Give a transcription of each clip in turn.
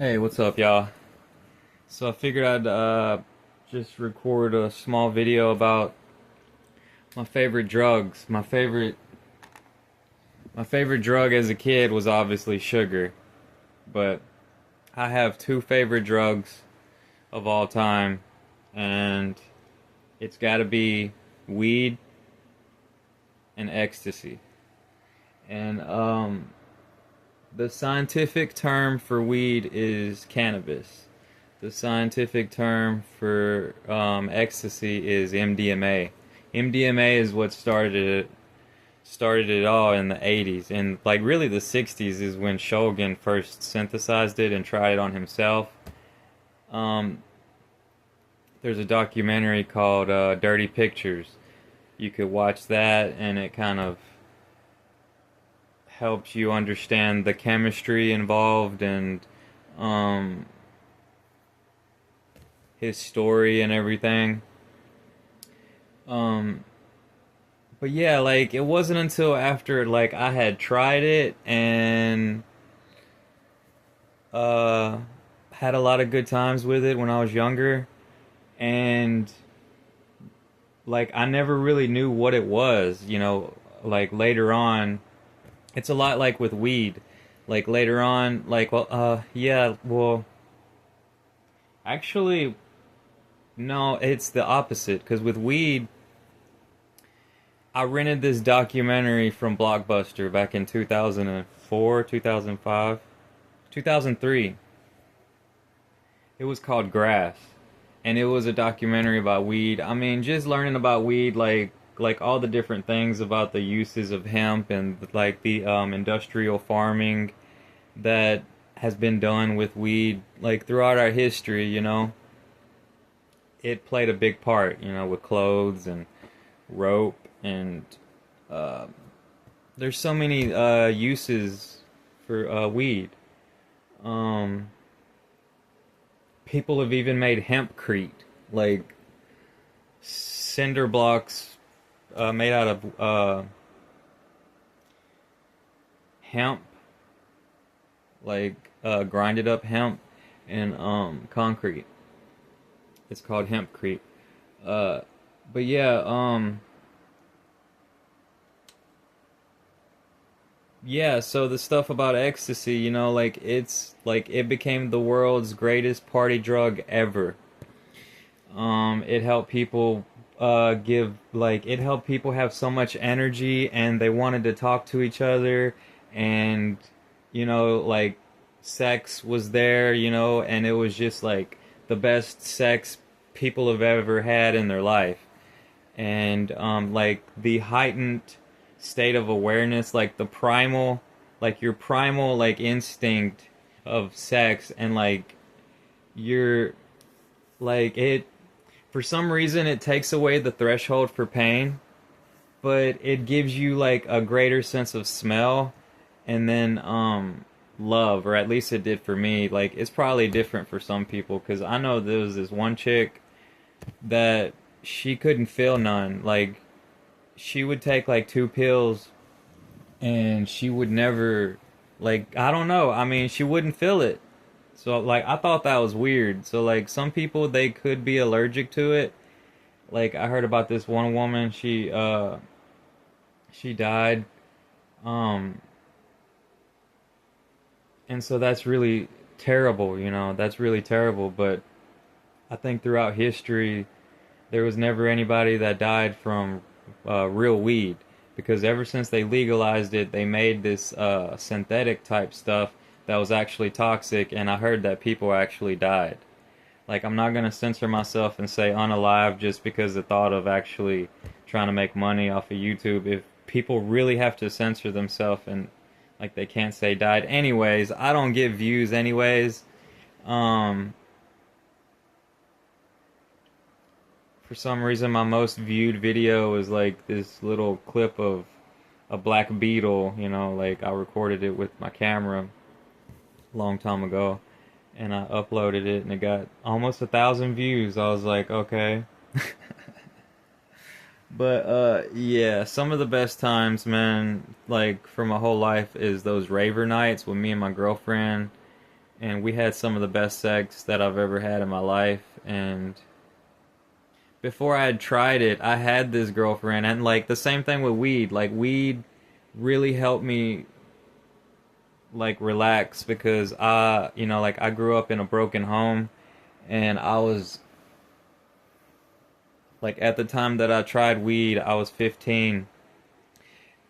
Hey, what's up, y'all? So I figured I'd just record a small video about my favorite drugs. My favorite drug as a kid was obviously sugar, but I have two favorite drugs of all time, and it's got to be weed and ecstasy. And the scientific term for weed is cannabis. The scientific term for ecstasy is MDMA. MDMA is what started it all in the 80s, and like really the 60s is when Shogun first synthesized it and tried it on himself. Um, there's a documentary called Dirty Pictures. You could watch that, and it kind of helps you understand the chemistry involved and um, his story and everything. Um, but yeah, like it wasn't until after like I had tried it and uh, had a lot of good times with it when I was younger, and like I never really knew what it was. Like later on, it's a lot like with weed. Like later on, like yeah, well, actually, no, it's the opposite. Because with weed, I rented this documentary from Blockbuster back in 2004, 2005, 2003. It was called Grass, and it was a documentary about weed. I mean, just learning about weed, like all the different things about the uses of hemp and like the industrial farming that has been done with weed, like throughout our history. It played a big part. With clothes and rope and uh, there's so many uses for weed. Um, People have even made hempcrete, like cinder blocks made out of hemp, like grinded up hemp and concrete. It's called hempcrete. Uh, but yeah, yeah, so the stuff about ecstasy, like it's like it became the world's greatest party drug ever. It helped people it helped people have so much energy and they wanted to talk to each other, and like sex was there, and it was just like the best sex people have ever had in their life. And like the heightened state of awareness, like the primal, like your primal like instinct of sex, and like you're like it for some reason it takes away the threshold for pain, but it gives you like a greater sense of smell, and then love, or at least it did for me. Like it's probably different for some people, because I know there was this one chick that she couldn't feel none. Like she would take like two pills and she would never, like, I don't know, I mean she wouldn't feel it. So like I thought that was weird. So like some people, they could be allergic to it. Like I heard about this one woman, she died, um and so that's really terrible, that's really terrible. But I think throughout history there was never anybody that died from real weed, because ever since they legalized it, they made this synthetic type stuff that was actually toxic, and I heard that people actually died. Like, I'm not gonna censor myself and say unalive just because the thought of actually trying to make money off of YouTube. If people really have to censor themselves and like they can't say died, anyways, I don't get views anyways. Um, for some reason, my most viewed video is like this little clip of a black beetle. Like I recorded it with my camera a long time ago, and I uploaded it, and it got almost 1,000 views. I was like, okay. But yeah, some of the best times, man, like for my whole life, is those raver nights with me and my girlfriend, and we had some of the best sex that I've ever had in my life. And before I had tried it, I had this girlfriend, and like the same thing with weed. Like weed really helped me like relax because like I grew up in a broken home, and I was like at the time that I tried weed, I was 15,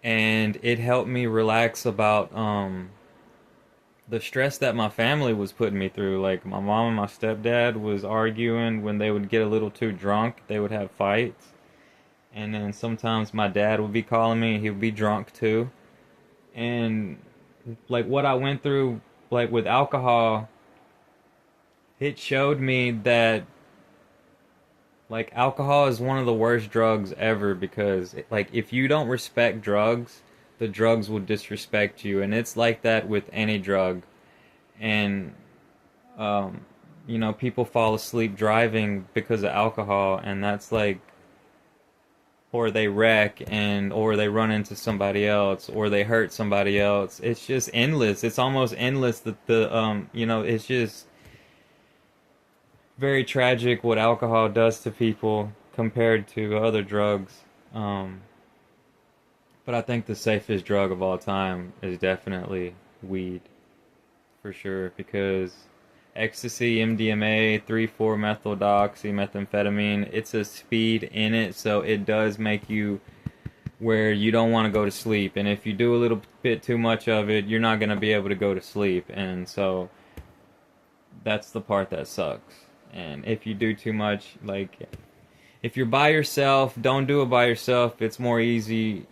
and it helped me relax about the stress that my family was putting me through. Like my mom and my stepdad was arguing when they would get a little too drunk, they would have fights. And then sometimes my dad would be calling me, he would be drunk too. And like what I went through like with alcohol, it showed me that like alcohol is one of the worst drugs ever because like if you don't respect drugs, the drugs will disrespect you, and it's like that with any drug. And um people fall asleep driving because of alcohol, and that's like, or they wreck, and or they run into somebody else, or they hurt somebody else. It's just endless. It's almost endless that it's just very tragic what alcohol does to people compared to other drugs. But I think the safest drug of all time is definitely weed, for sure, because ecstasy, MDMA, 3,4-methyl-doxy, methamphetamine, it's a speed in it, so it does make you where you don't want to go to sleep. And if you do a little bit too much of it, you're not going to be able to go to sleep. And so that's the part that sucks. And if you do too much, like if you're by yourself, don't do it by yourself. It's more easy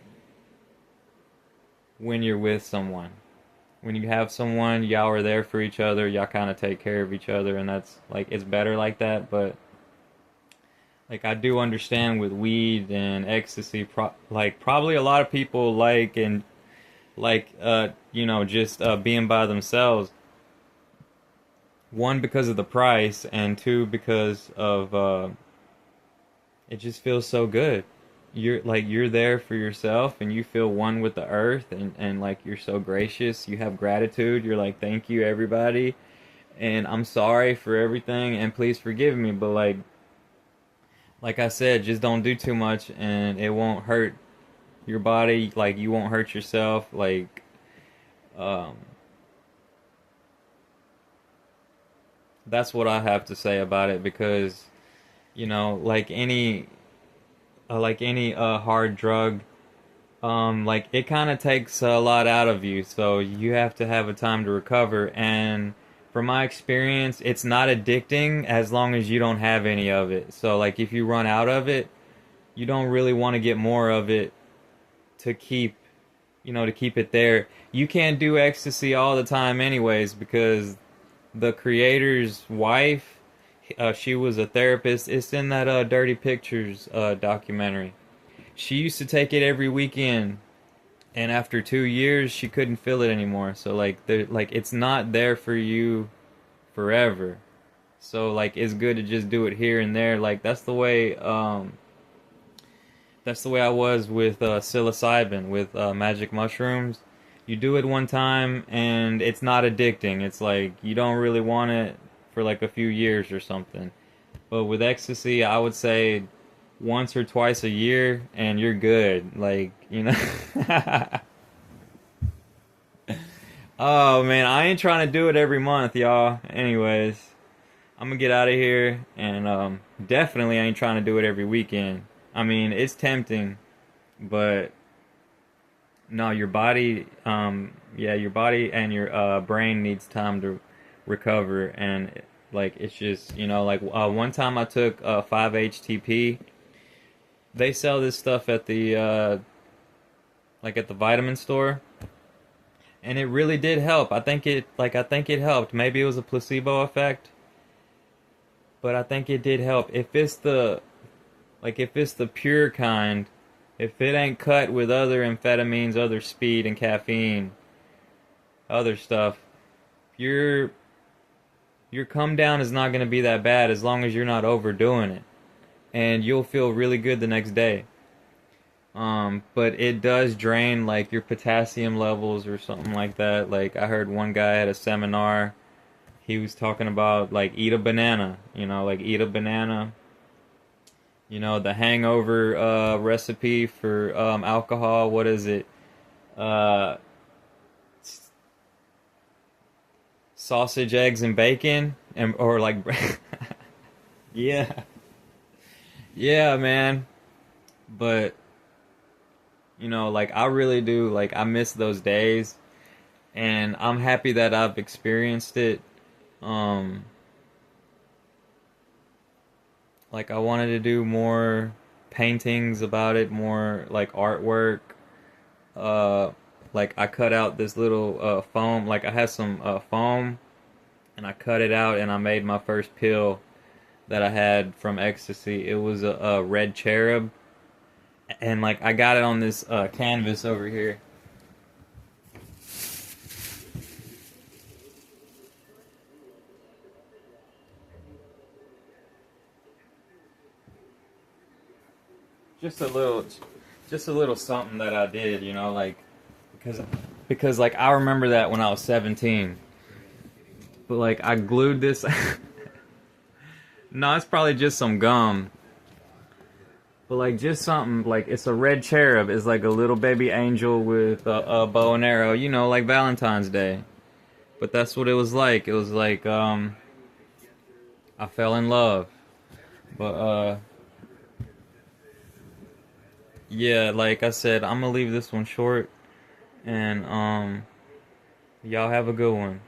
when you're with someone. When you have someone, y'all are there for each other, y'all kind of take care of each other, and that's like, it's better like that. But like I do understand with weed and ecstasy, like probably a lot of people like, and like just being by themselves. One, because of the price, and two, because of it just feels so good. You're there for yourself, and you feel one with the earth, and like you're so gracious, you have gratitude, you're like, thank you everybody, and I'm sorry for everything, and please forgive me. But like I said, just don't do too much, and it won't hurt your body, like you won't hurt yourself. Like um that's what I have to say about it, because like any hard drug, like it kind of takes a lot out of you, so you have to have a time to recover. And from my experience, it's not addicting as long as you don't have any of it. So like if you run out of it, you don't really want to get more of it to keep to keep it there. You can't do ecstasy all the time anyways, because the creator's wife, she was a therapist. It's in that Dirty Pictures documentary. She used to take it every weekend, and after 2 years, she couldn't feel it anymore. So like it's not there for you forever. So like it's good to just do it here and there. Like that's the way I was with psilocybin, with magic mushrooms. You do it one time and it's not addicting. It's like you don't really want it for like a few years or something. But with ecstasy, I would say once or twice a year and you're good. Oh man, I ain't trying to do it every month, y'all. Anyways, I'm gonna get out of here, and definitely I ain't trying to do it every weekend. I mean, it's tempting, but no, your body, yeah, your body and your brain needs time to recover. And like it's just like one time I took 5-HTP. They sell this stuff at the like at the vitamin store, and it really did help. I think it helped. Maybe it was a placebo effect, but I think it did help. If it's the pure kind, if it ain't cut with other amphetamines, other speed and caffeine, other stuff, your your come down is not going to be that bad as long as you're not overdoing it, and you'll feel really good the next day. But it does drain like your potassium levels or something like that. Like I heard one guy at a seminar he was talking about like eat a banana, like eat a banana. The hangover recipe for alcohol. What is it? Uh, Sausage, eggs, and bacon, and or like, yeah, yeah, man. But like I really do. Like I miss those days, and I'm happy that I've experienced it. Um, like I wanted to do more paintings about it, more like artwork. Uh, like I cut out this little foam. Like I had some foam, and I cut it out, and I made my first pill that I had from ecstasy. It was a red cherub, and like I got it on this canvas over here. Just a little, just a little something that I did, like because like I remember that when I was 17. But like I glued this. No, it's probably just some gum. But like just something like it's a red cherub. It's like a little baby angel with a bow and arrow. Like Valentine's Day. But that's what it was like. It was like I fell in love. But yeah, like I said, I'm gonna leave this one short, and y'all have a good one.